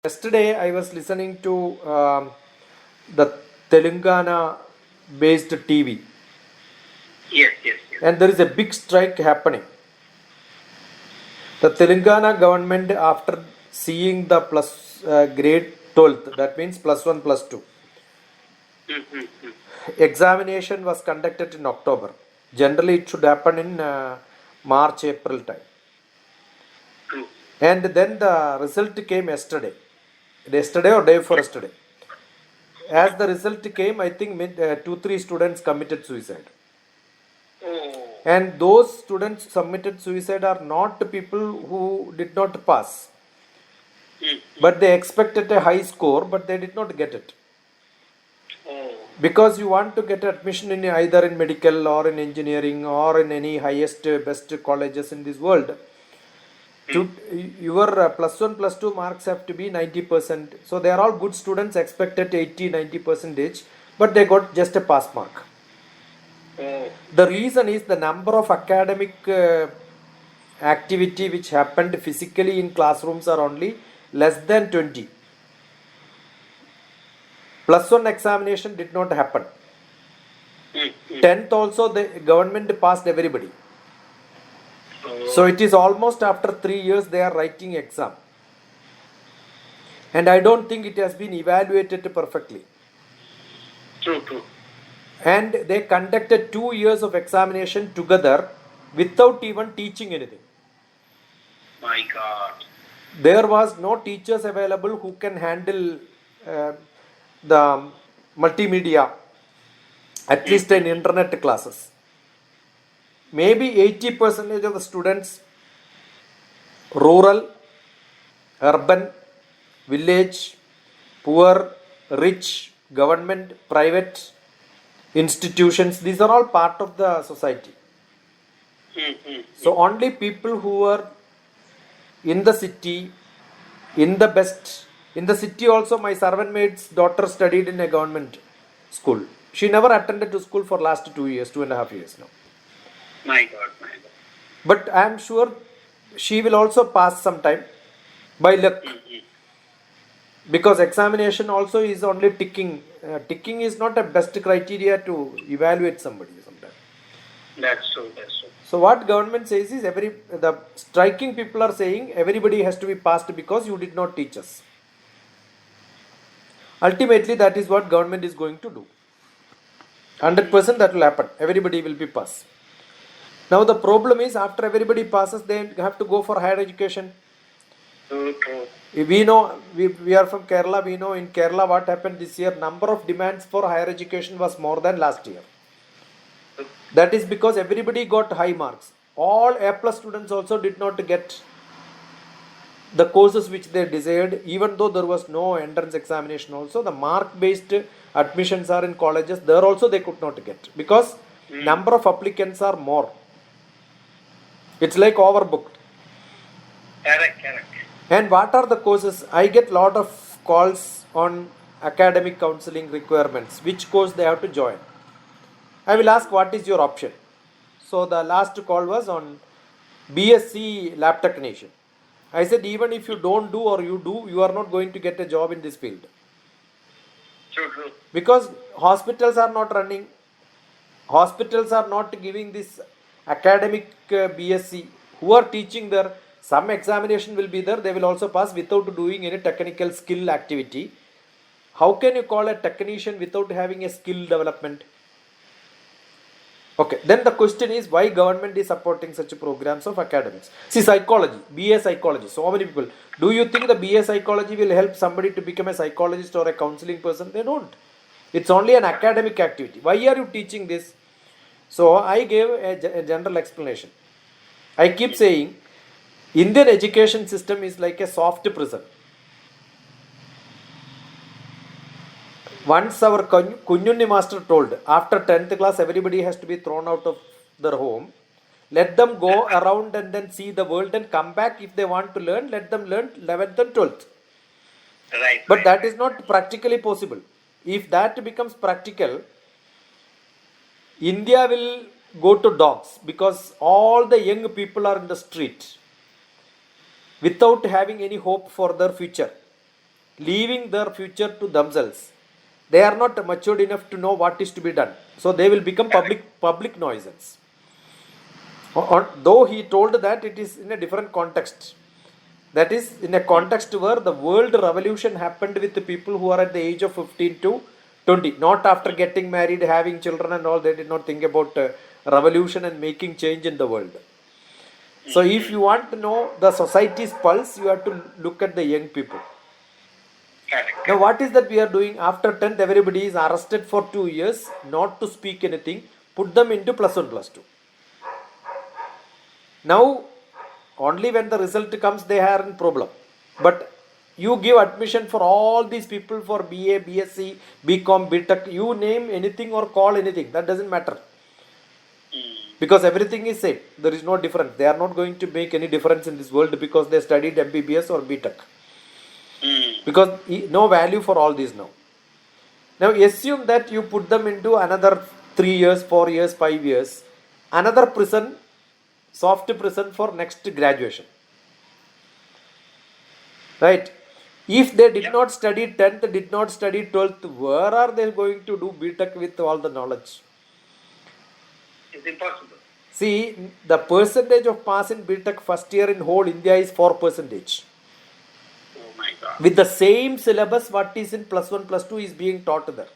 Yesterday, I was listening to the Telangana based TV, Yes. and there is a big strike happening. The Telangana government, after seeing the grade 12th, that means plus 1, plus 2, Mm-hmm. examination was conducted in October. Generally, it should happen in March, April time. True. And then the result came yesterday or day before yesterday. As the result came, I think 2-3 students committed suicide. Oh. And those students submitted suicide are not people who did not pass, Mm. but they expected a high score, but they did not get it. Oh. Because you want to get admission in either in medical or in engineering or in any highest best colleges in this world, your plus 1 plus 2 marks have to be 90%. So they are all good students, expected 80-90 percentage, but they got just a pass mark. Oh. The reason is the number of academic activity which happened physically in classrooms are only less than 20. Plus 1 examination did not happen. 10th also the government passed everybody. Oh. So it is almost after 3 years they are writing exam. And I don't think it has been evaluated perfectly. True. And they conducted 2 years of examination together without even teaching anything. My God. There was no teachers available who can handle the multimedia, at least in internet classes. Maybe 80% of the students, rural, urban, village, poor, rich, government, private institutions, these are all part of the society. So only people who are in the city, in the city also, my servant maid's daughter studied in a government school. She never attended to school for last 2 years, 2.5 years now. My God. But I am sure she will also pass sometime by luck. Because examination also is only ticking. Ticking is not a best criteria to evaluate somebody sometimes. That's true. So what government says is the striking people are saying everybody has to be passed because you did not teach us. Ultimately, that is what government is going to do. 100% that will happen. Everybody will be passed. Now the problem is after everybody passes, they have to go for higher education. True. We know, we are from Kerala, we know in Kerala what happened this year, number of demands for higher education was more than last year. That is because everybody got high marks. All A plus students also did not get the courses which they desired, even though there was no entrance examination also. The mark based admissions are in colleges, there also they could not get because number of applicants are more. It's like overbooked. Correct. And what are the courses? I get lot of calls on academic counseling requirements, which course they have to join. I will ask what is your option. So the last call was on BSc lab technician. I said even if you don't do or you do, you are not going to get a job in this field. True. Because hospitals are not running. Hospitals are not giving this academic BSc. Who are teaching there? Some examination will be there. They will also pass without doing any technical skill activity. How can you call a technician without having a skill development? Okay, then the question is why government is supporting such programs of academics. See, psychology, BA psychology, so many people. Do you think the BA psychology will help somebody to become a psychologist or a counseling person? They don't. It's only an academic activity. Why are you teaching this? So I gave a general explanation. I keep saying Indian education system is like a soft prison. Once our Kunyunni master told, after 10th class everybody has to be thrown out of their home. Let them go around and then see the world and come back. If they want to learn, let them learn 11th and 12th. Right. But that is not practically possible. If that becomes practical, India will go to dogs because all the young people are in the street without having any hope for their future. leaving their future to themselves. They are not matured enough to know what is to be done. So they will become public nuisance. Though he told that it is in a different context. That is in a context where the world revolution happened with the people who are at the age of 15 to 20. Not after getting married, having children and all. They did not think about revolution and making change in the world. So if you want to know the society's pulse, you have to look at the young people. Correct. Now what is that we are doing? After 10th, everybody is arrested for 2 years, not to speak anything, put them into plus 1, plus 2. Now, only when the result comes, they are in problem. But you give admission for all these people for BA, BSc, BCom, BTech, you name anything or call anything, that doesn't matter. Because everything is same. There is no difference. They are not going to make any difference in this world because they studied MBBS or BTech. Because no value for all these now. Now assume that you put them into another 3 years, 4 years, 5 years, another prison, soft prison for next graduation. Right? If they did not study 10th, did not study 12th, where are they going to do BTech with all the knowledge? It's impossible. See, the percentage of pass in BTech first year in whole India is 4%. Oh my God. With the same syllabus, what is in plus 1, plus 2 is being taught there.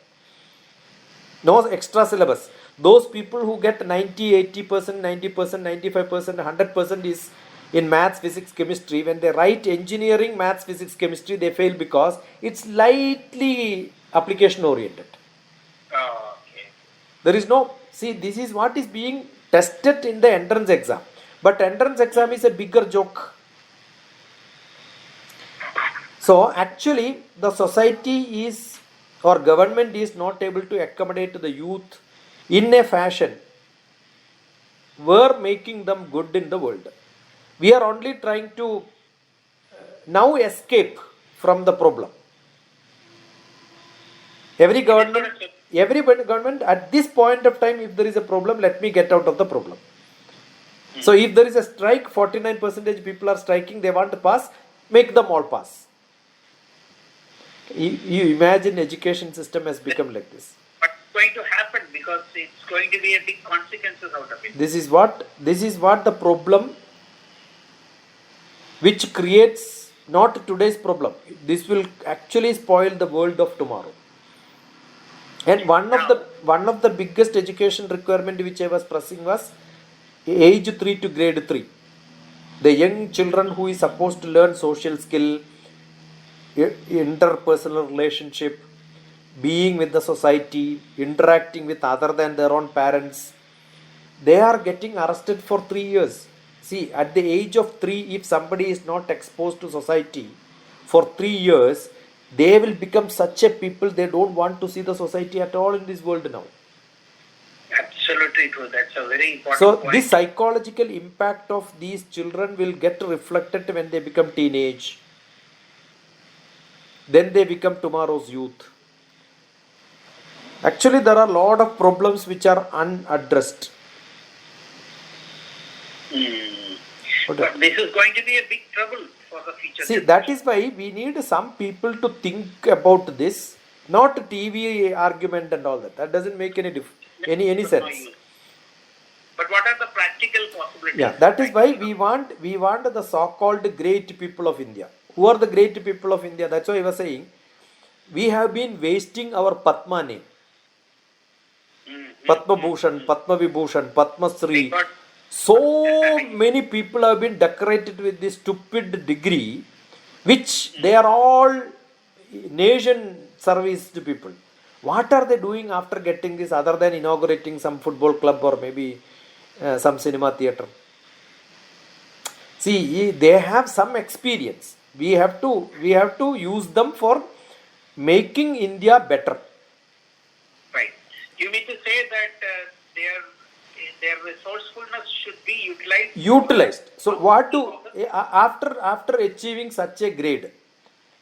No extra syllabus. Those people who get 90, 80%, 90%, 95%, 100% is in maths, physics, chemistry. When they write engineering, maths, physics, chemistry, they fail because it's slightly application oriented. Oh, okay. There is no, see, this is what is being tested in the entrance exam. But entrance exam is a bigger joke. So actually the society is or government is not able to accommodate the youth in a fashion were making them good in the world. We are only trying to now escape from the problem. Every government at this point of time, if there is a problem, let me get out of the problem. So if there is a strike, 49% people are striking, they want to pass, make them all pass. You imagine education system has become like this. What's going to happen, because it's going to be a big consequences out of it. This is what the problem which creates not today's problem. This will actually spoil the world of tomorrow. And one of the biggest education requirement which I was pressing was age 3 to grade 3. The young children who is supposed to learn social skill, interpersonal relationship, being with the society, interacting with other than their own parents, they are getting arrested for 3 years. See, at the age of 3, if somebody is not exposed to society for 3 years, they will become such a people, they don't want to see the society at all in this world now. Absolutely true. That's a very important So point. the psychological impact of these children will get reflected when they become teenage. Then they become tomorrow's youth. Actually, there are a lot of problems which are unaddressed. But this is going to be a big trouble for the future. See, that is why we need some people to think about this, not TV argument and all that. That doesn't make any sense. But what are the practical possibilities? Yeah, that is why we want the so-called great people of India. Who are the great people of India? That's why I was saying we have been wasting our Padma name. Padma Bhushan, Padma Vibhushan, Padma Sri. So many people have been decorated with this stupid degree, which they are all nation serviced people. What are they doing after getting this other than inaugurating some football club or maybe some cinema theatre? See, they have some experience. We have to use them for making India better. Right. You mean to say that their resourcefulness should be utilized. So what to after achieving such a grade,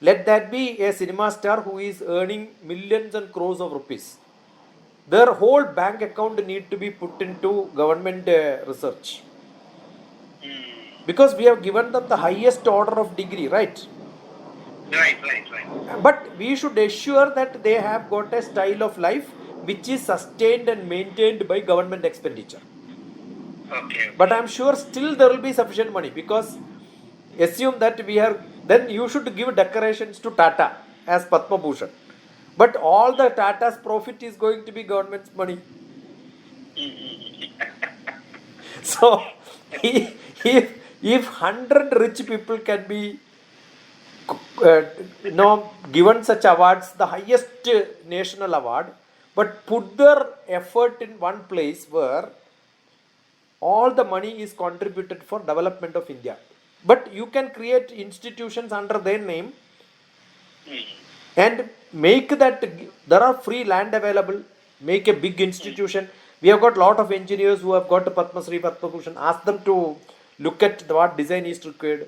let that be a cinema star who is earning millions and crores of rupees. Their whole bank account need to be put into government research. Because we have given them the highest order of degree, right? Right. But we should assure that they have got a style of life which is sustained and maintained by government expenditure. Okay. But I'm sure still there will be sufficient money, because assume that we are, then you should give decorations to Tata as Padma Bhushan. But all the Tata's profit is going to be government's money. So if 100 rich people can be given such awards, the highest national award, but put their effort in one place where all the money is contributed for development of India. But you can create institutions under their name and make that, there are free land available, make a big institution. We have got lot of engineers who have got Padma Shri, Padma Bhushan. Ask them to look at what design is required.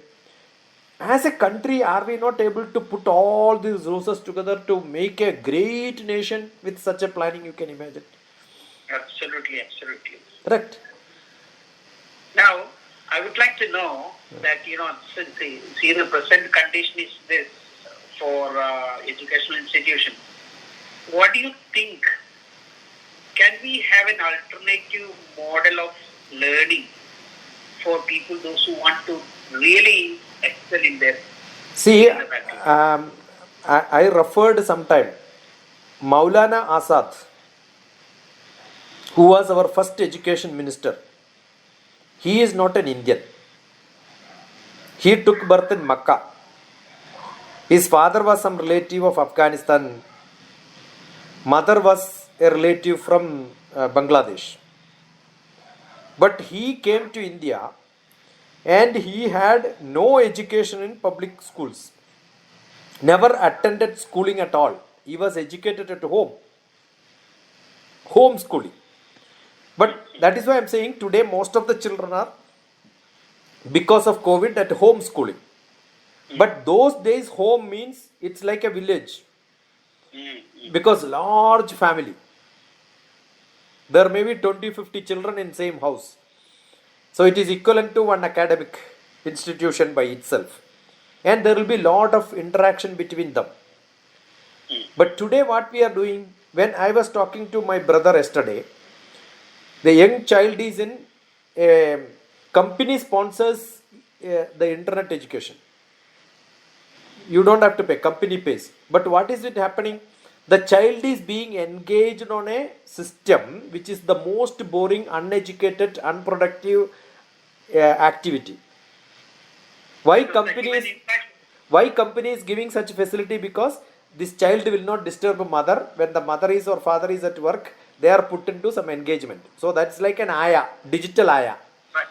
As a country, are we not able to put all these resources together to make a great nation with such a planning? You can imagine. Absolutely. Correct. Now, I would like to know that, since the present condition is this for educational institutions, what do you think? Can we have an alternative model of learning for people, those who want to really excel in their See, in the country? I referred sometime Maulana Azad, who was our first education minister. He is not an Indian. He took birth in Makkah. His father was some relative of Afghanistan. Mother was a relative from Bangladesh. But he came to India and he had no education in public schools. Never attended schooling at all. He was educated at home. Homeschooling. But that is why I am saying today most of the children are, because of COVID, at home schooling. But those days home means it's like a village, because large family. There may be 20-50 children in same house. So it is equivalent to one academic institution by itself. And there will be lot of interaction between them. But today what we are doing, when I was talking to my brother yesterday, the young child is in a company sponsors the internet education. You don't have to pay, company pays. But what is it happening? The child is being engaged on a system which is the most boring, uneducated, unproductive activity. Why company is giving such facility? Because this child will not disturb mother. When the mother is or father is at work, they are put into some engagement. So that's like an ayah, digital ayah. Right.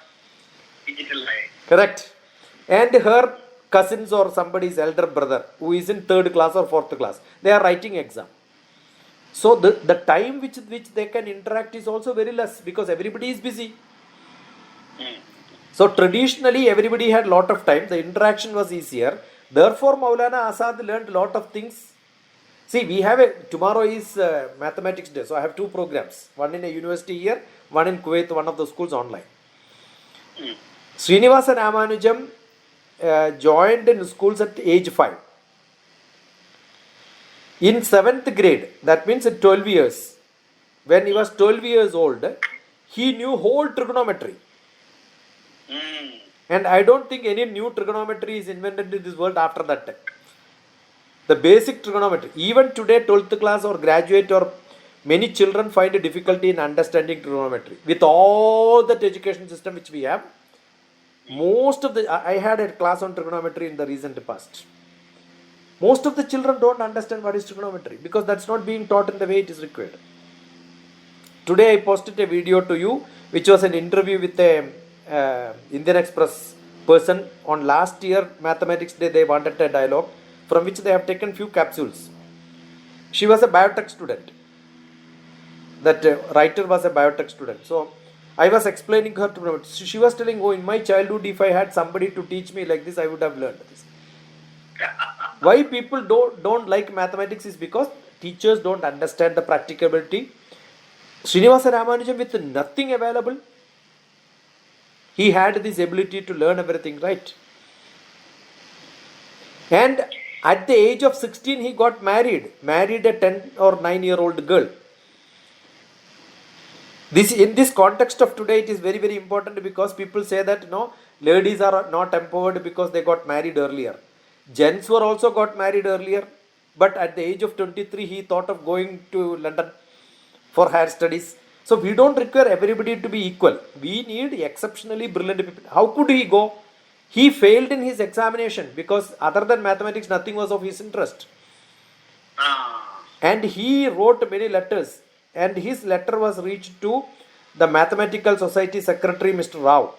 Digital ayah. Correct. And her cousins or somebody's elder brother who is in 3rd class or 4th class, they are writing exam. So the time which they can interact is also very less, because everybody is busy. So traditionally everybody had lot of time, the interaction was easier. Therefore Maulana Azad learned lot of things. See, we have tomorrow is mathematics day, so I have 2 programs, one in a university here, one in Kuwait, one of the schools online. Srinivasa Ramanujam joined in schools at age 5. In 7th grade, that means at 12 years, when he was 12 years old, he knew whole trigonometry. And I don't think any new trigonometry is invented in this world after that time. The basic trigonometry. Even today, 12th class or graduate or many children find a difficulty in understanding trigonometry. With all that education system which we have, most of the, I had a class on trigonometry in the recent past. Most of the children don't understand what is trigonometry, because that's not being taught in the way it is required. Today I posted a video to you, which was an interview with a Indian Express person. On last year mathematics day they wanted a dialogue, from which they have taken few capsules. She was a biotech student. That writer was a biotech student. So I was explaining her to, she was telling, oh, in my childhood if I had somebody to teach me like this, I would have learned this. Why people don't like mathematics is because teachers don't understand the practicability. Srinivasa Ramanujam, with nothing available, he had this ability to learn everything, right? And At the age of 16, he got married a 10 or 9-year-old girl. This, in this context of today, it is very, very important because people say that no, ladies are not empowered because they got married earlier. Gents were also got married earlier, but at the age of 23, he thought of going to London for higher studies. So we don't require everybody to be equal. We need exceptionally brilliant people. How could he go? He failed in his examination because other than mathematics, nothing was of his interest. And he wrote many letters, and his letter was reached to the Mathematical Society Secretary, Mr. Rao.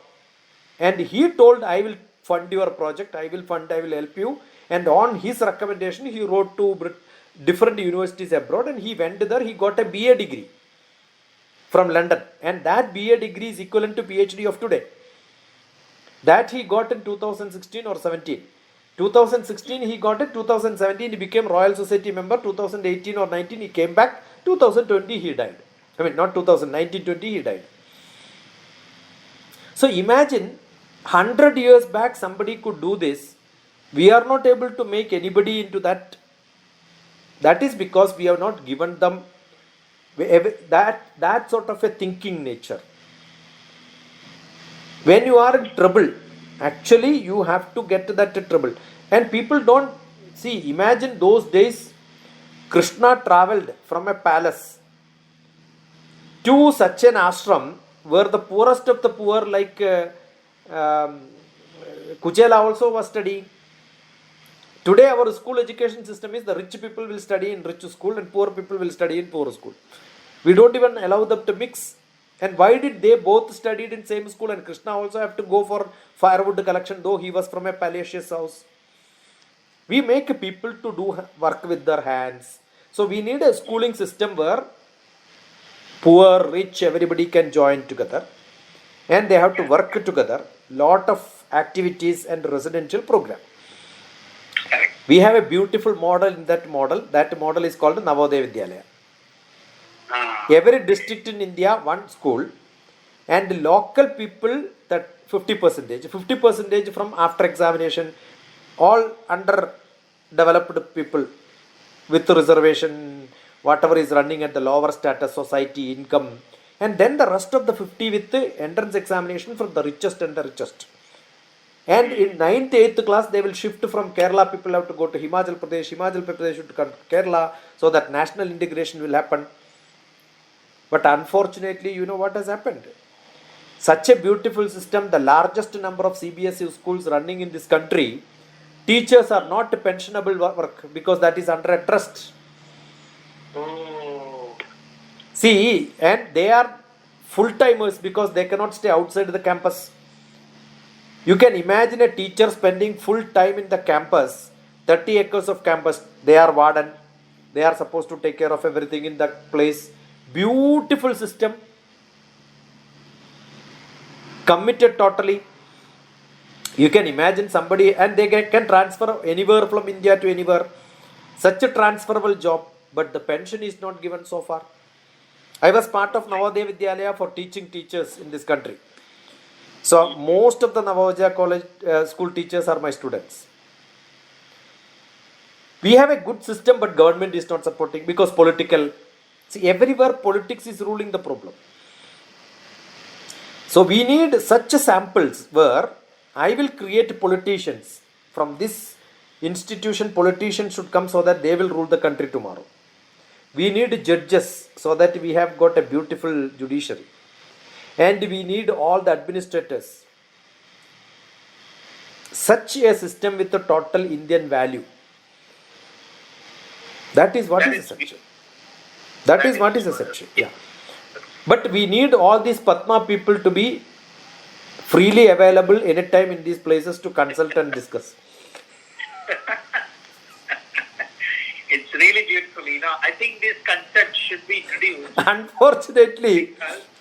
And he told, I will fund your project, I will help you. And on his recommendation, he wrote to different universities abroad, and he went there, he got a BA degree from London. And that BA degree is equivalent to PhD of today. That he got in 2016 or 17. 2016 he got it, 2017 he became Royal Society member, 2018 or 19 he came back, 2020 he died. I mean not 2019, 20 he died. So imagine 100 years back somebody could do this. We are not able to make anybody into that. That is because we have not given them that sort of a thinking nature. When you are in trouble, actually you have to get to that trouble. And people don't see, imagine those days Krishna travelled from a palace to such an ashram where the poorest of the poor like Kuchela also was studying. Today our school education system is the rich people will study in rich school and poor people will study in poor school. We don't even allow them to mix. And why did they both studied in same school and Krishna also have to go for firewood collection though he was from a palatial house? We make people to do work with their hands. So we need a schooling system where poor, rich, everybody can join together and they have to work together. Lot of activities and residential program. We have a beautiful model in that model. That model is called Navodaya Vidyalaya. Every district in India, one school, and local people that 50% from after examination, all underdeveloped people with reservation, whatever is running at the lower status society income, and then the rest of the 50 with the entrance examination from the richest and the richest. And in 9th, 8th class, they will shift from Kerala, people have to go to Himachal Pradesh should come to Kerala, so that national integration will happen. But unfortunately, you know what has happened? Such a beautiful system, the largest number of CBSE schools running in this country, teachers are not pensionable work because that is under a trust. See, and they are full-timers because they cannot stay outside the campus. You can imagine a teacher spending full time in the campus, 30 acres of campus, they are warden, they are supposed to take care of everything in that place. Beautiful system, committed totally. You can imagine somebody, and they can transfer anywhere from India to anywhere. Such a transferable job, but the pension is not given so far. I was part of Navodaya Vidyalaya for teaching teachers in this country. So most of the Navodaya college school teachers are my students. We have a good system, but government is not supporting because political. See, everywhere politics is ruling the problem. So we need such samples where I will create politicians. From this institution, politicians should come so that they will rule the country tomorrow. We need judges so that we have got a beautiful judiciary. And we need all the administrators. Such a system with a total Indian value. That is what is essential. That is what is essential. Yeah. But we need all these Padma people to be freely available anytime in these places to consult and discuss. It's really beautiful. I think this concept should be introduced.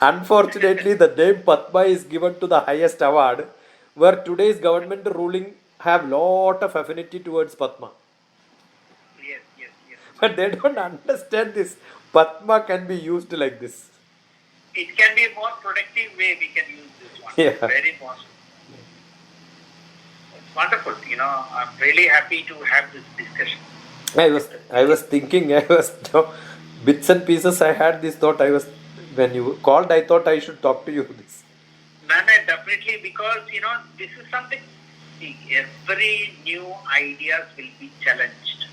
Unfortunately, the name Padma is given to the highest award, where today's government ruling have lot of affinity towards Padma. Yes. But they don't understand this. Padma can be used like this. It can be a more productive way we can use this one. Yeah. Very possible. Wonderful. I'm really happy to have this discussion. I was thinking, bits and pieces. I had this thought. When you called, I thought I should talk to you this. No, definitely, because this is something. See, every new ideas will be challenged.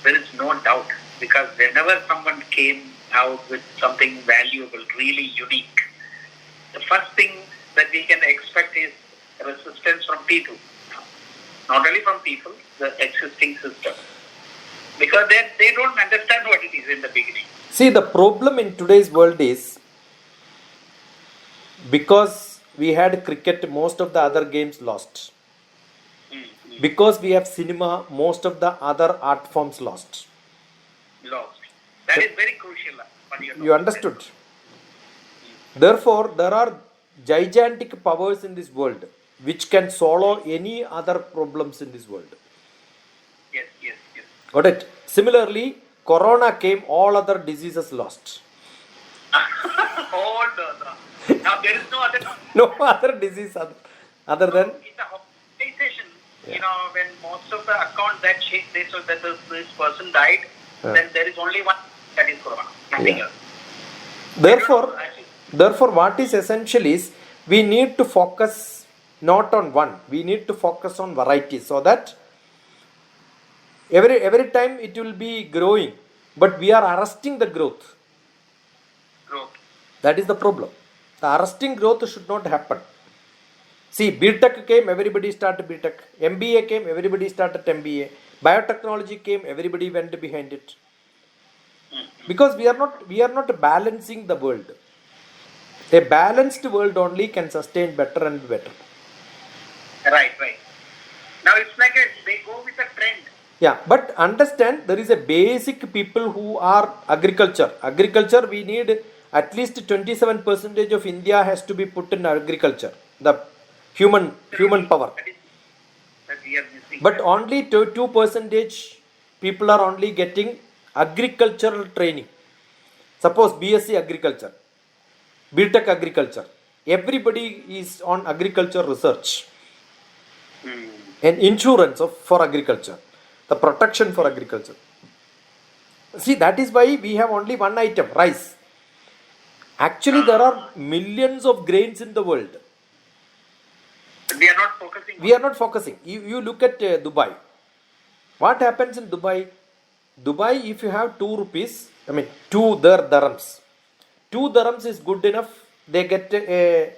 There is no doubt, because whenever someone came out with something valuable, really unique, the first thing that we can expect is resistance from people. Not only from people, the existing system. Because they don't understand what it is in the beginning. See, the problem in today's world is because we had cricket, most of the other games lost. Because we have cinema, most of the other art forms lost. Lost. That is very crucial. You understood? Therefore, there are gigantic powers in this world which can solve any other problems in this world. Yes. Got it? Similarly, Corona came, all other diseases lost. Now there is no other. No other disease other than. In the hospitalization, when most of the accounts that they saw that this person died, then there is only one, that is Corona. Nothing else. Therefore, what is essential is we need to focus not on one. We need to focus on variety, so that every time it will be growing, but we are arresting the growth. That is the problem. The arresting growth should not happen. See, BTech came, everybody started BTech. MBA came, everybody started MBA. Biotechnology came, everybody went behind it. Because we are not balancing the world. A balanced world only can sustain better and better. Right. Now it's like they go with a trend. Yeah, but understand, there is a basic people who are agriculture. Agriculture, we need at least 27% of India has to be put in agriculture. The human power. That we are missing. But only 2% people are only getting agricultural training. Suppose BSc agriculture, BTech agriculture. Everybody is on agriculture research and insurance for agriculture, the protection for agriculture. See, that is why we have only one item, rice. Actually, there are millions of grains in the world. We are not focusing. We are not focusing. You look at Dubai. What happens in Dubai? Dubai, if you have 2 rupees, 2 dirhams. 2 dirhams is good enough. They get a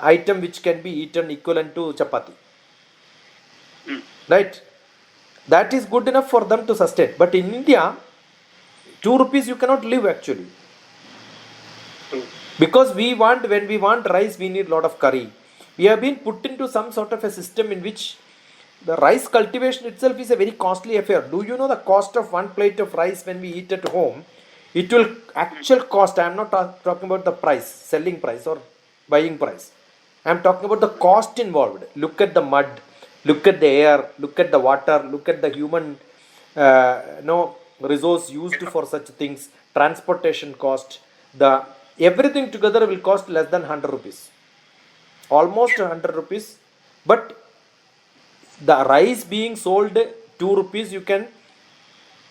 item which can be eaten equivalent to chapati. Right? That is good enough for them to sustain. But in India, 2 rupees you cannot live actually. Because when we want rice, we need a lot of curry. We have been put into some sort of a system in which the rice cultivation itself is a very costly affair. Do you know the cost of one plate of rice when we eat at home? It will actual cost. I am not talking about the price, selling price or buying price. I am talking about the cost involved. Look at the mud, look at the air, look at the water, look at the human resource used for such things, transportation cost. Everything together will cost less than 100 rupees. Almost 100 rupees. But the rice being sold 2 rupees, you can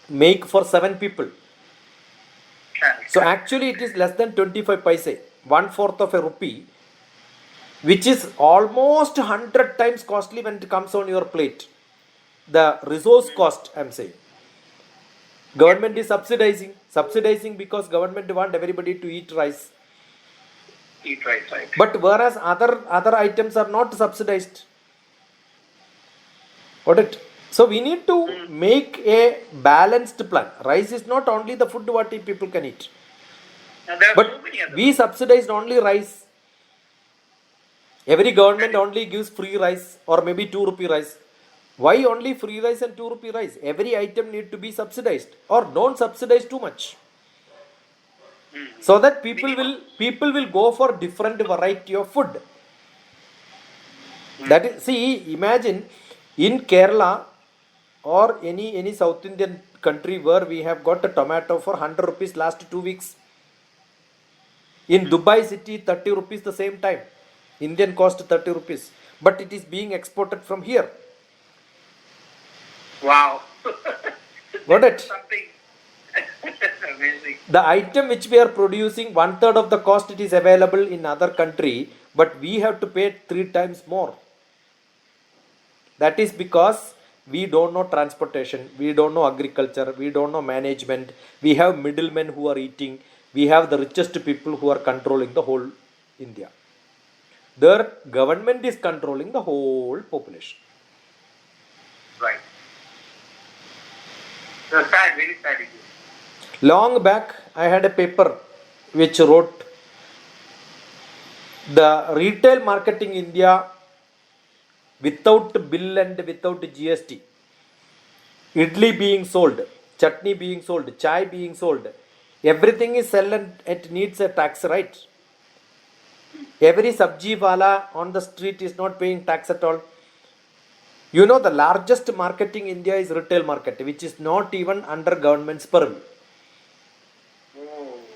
make for 7 people. So actually it is less than 25 paise, 1/4 of a rupee, which is almost 100 times costly when it comes on your plate. The resource cost, I am saying. Government is subsidizing because government want everybody to eat rice. Right. But whereas other items are not subsidized. Got it? So we need to make a balanced plan. Rice is not only the food what people can eat. But we subsidized only rice. Every government only gives free rice or maybe 2 rupee rice. Why only free rice and 2 rupee rice? Every item need to be subsidized, or don't subsidize too much. So that people will go for different variety of food. That is, see, imagine in Kerala or any South Indian country where we have got a tomato for 100 rupees last 2 weeks. In Dubai city, 30 rupees the same time. Indian cost 30 rupees. but it is being exported from here. Wow. Got it? Something amazing. The item which we are producing, 1/3 of the cost it is available in other country, but we have to pay 3 times more. That is because we don't know transportation, we don't know agriculture, we don't know management, we have middlemen who are eating, we have the richest people who are controlling the whole India. Their government is controlling the whole population. Right. So sad, very sad it is. Long back, I had a paper which wrote the retail marketing India without bill and without GST. Idli being sold, chutney being sold, chai being sold, everything is sold and it needs a tax, right? Every sabji wala on the street is not paying tax at all. You know, the largest market in India is retail market, which is not even under government's purview.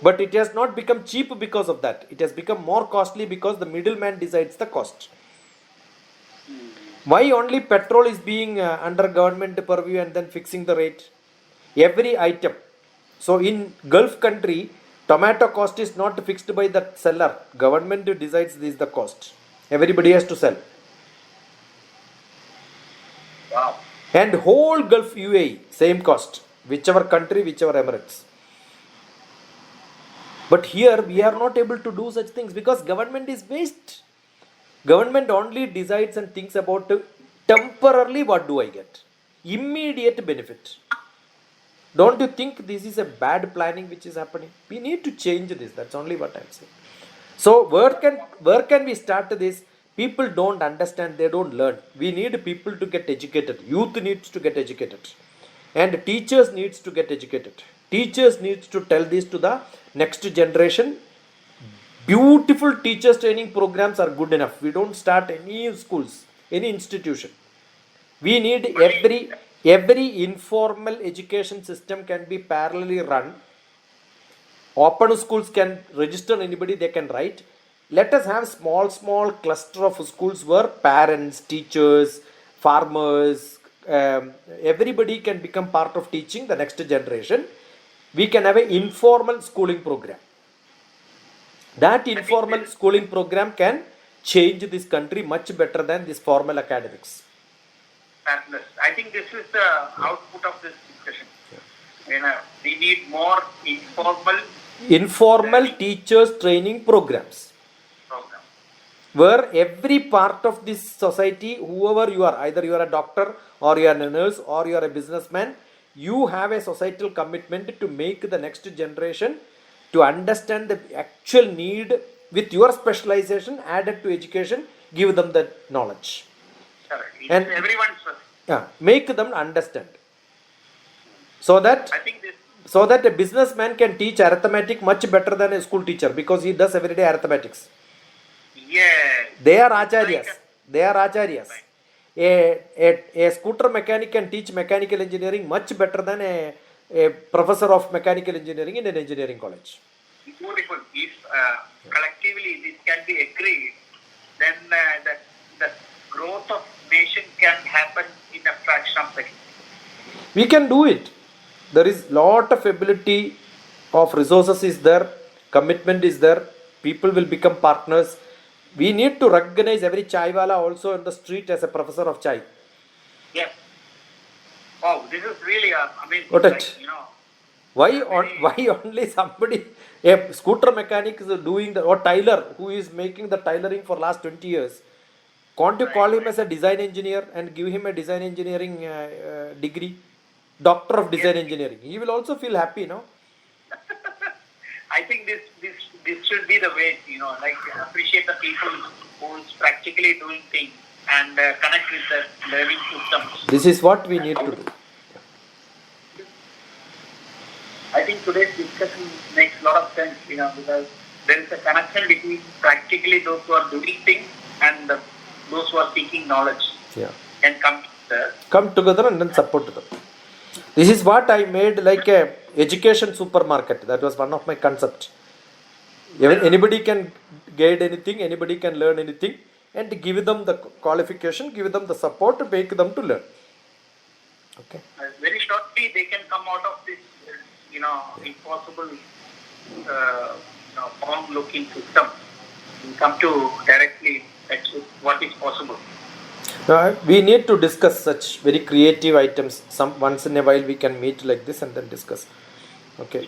But it has not become cheap because of that. It has become more costly because the middleman decides the cost. Why only petrol is being under government purview and then fixing the rate? Every item. So in Gulf country, tomato cost is not fixed by the seller. Government decides this is the cost. Everybody has to sell. Wow. And whole Gulf UAE, same cost. Whichever country, whichever Emirates. But here we are not able to do such things because government is waste. Government only decides and thinks about temporarily what do I get. Immediate benefit. Don't you think this is a bad planning which is happening? We need to change this. That's only what I'm saying. So where can we start this? People don't understand, they don't learn. We need people to get educated. Youth needs to get educated. And teachers needs to get educated. Teachers needs to tell this to the next generation. Beautiful teachers training programs are good enough. We don't start any schools, any institution. We need every informal education system can be parallelly run. Open schools can register anybody, they can write. Let us have small cluster of schools where parents, teachers, farmers, everybody can become part of teaching the next generation. We can have an informal schooling program. That informal schooling program can change this country much better than this formal academics. Fabulous. I think this is the output of this discussion. You know, we need more informal Teachers training programs. Where every part of this society, whoever you are, either you are a doctor or you are a nurse or you are a businessman, you have a societal commitment to make the next generation to understand the actual need with your specialization added to education, give them the knowledge. And everyone's make them understand. So that a businessman can teach arithmetic much better than a school teacher because he does everyday arithmetics. Yes. They are acharyas. A scooter mechanic can teach mechanical engineering much better than a professor of mechanical engineering in an engineering college. Beautiful. If collectively this can be agreed, then the growth of nation can happen in a fraction of a second. We can do it. There is lot of ability of resources is there, commitment is there, people will become partners. We need to recognize every chaiwala also in the street as a professor of chai. Yes. Wow, this is really amazing. Got it? Why only somebody, a scooter mechanic is doing or Tyler who is making the tailoring for last 20 years. Can't you call him as a design engineer and give him a design engineering degree? Doctor of design engineering. He will also feel happy, no? I think this should be the way, like appreciate the people who is practically doing things and connect with the learning systems. This is what we need to do. I think today's discussion makes a lot of sense, because there is a connection between practically those who are doing things and those who are seeking knowledge. Yeah. Can come together and then support them. This is what I made like a education supermarket. That was one of my concepts. Anybody can guide anything, anybody can learn anything. and give them the qualification, give them the support to make them to learn. Okay. Very shortly they can come out of this, impossible, form-looking system and come to directly achieve what is possible. We need to discuss such very creative items. Once in a while we can meet like this and then discuss. Okay.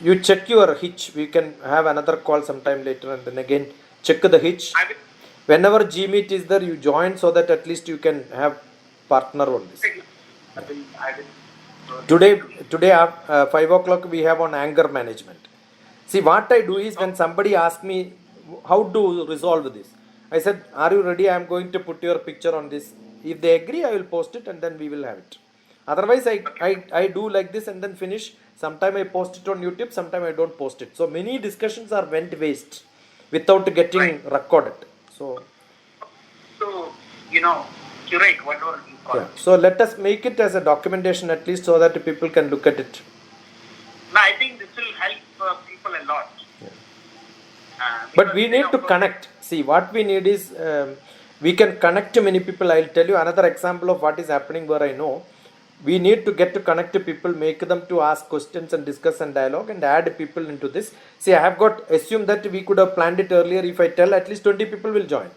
You check your hitch. We can have another call sometime later and then again check the hitch. Whenever Gmeet is there, you join so that at least you can have partner on this. Today at 5 o'clock we have on anger management. See, what I do is when somebody asks me how to resolve this, I said, are you ready? I am going to put your picture on this. If they agree, I will post it and then we will have it. Otherwise, I do like this and then finish. Sometime I post it on YouTube, sometime I don't post it. So many discussions are went waste without getting recorded. So, curate whatever you call it. So let us make it as a documentation at least so that people can look at it. No, I think this will help people a lot. But we need to connect. See, what we need is we can connect to many people. I'll tell you another example of what is happening where I know. We need to get to connect to people, make them to ask questions and discuss and dialogue and add people into this. See, I have assumed that we could have planned it earlier. If I tell, at least 20 people will join.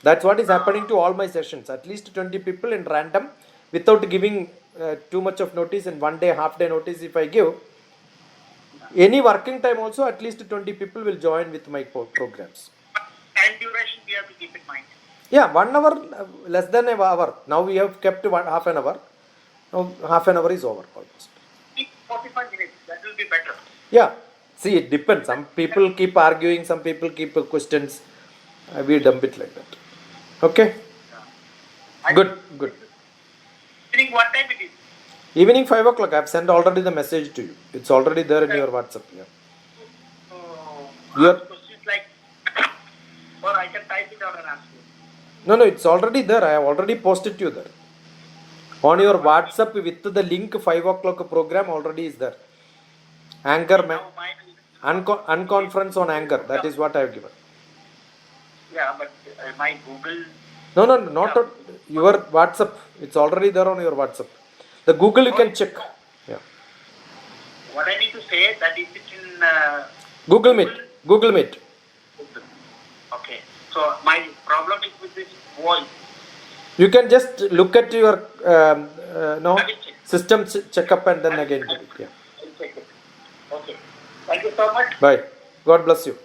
That's what is happening to all my sessions. At least 20 people in random without giving too much of notice and one day, half day notice if I give. Any working time also, at least 20 people will join with my programs. And duration we have to keep in mind. Yeah, 1 hour, less than an hour. Now we have kept half an hour. Now half an hour is over almost. Keep 45 minutes, that will be better. Yeah, see, it depends. Some people keep arguing, some people keep questions. We dump it like that. Okay? Yeah. Good. Evening, what time it is? Evening 5 o'clock. I have sent already the message to you. It's already there in your WhatsApp. Yeah. Ask questions like, or I can type it out and ask you. No, it's already there. I have already posted to you there. On your WhatsApp with the link 5 o'clock program already is there. Anger, unconference on anger. That is what I have given. Yeah, but my Google... No, not your WhatsApp. It's already there on your WhatsApp. The Google you can check. Yeah. What I need to say that is it in... Google Meet. Okay. So my problem is with this voice. You can just look at your system checkup and then again do it. Yeah. Okay. Thank you so much. Bye. God bless you.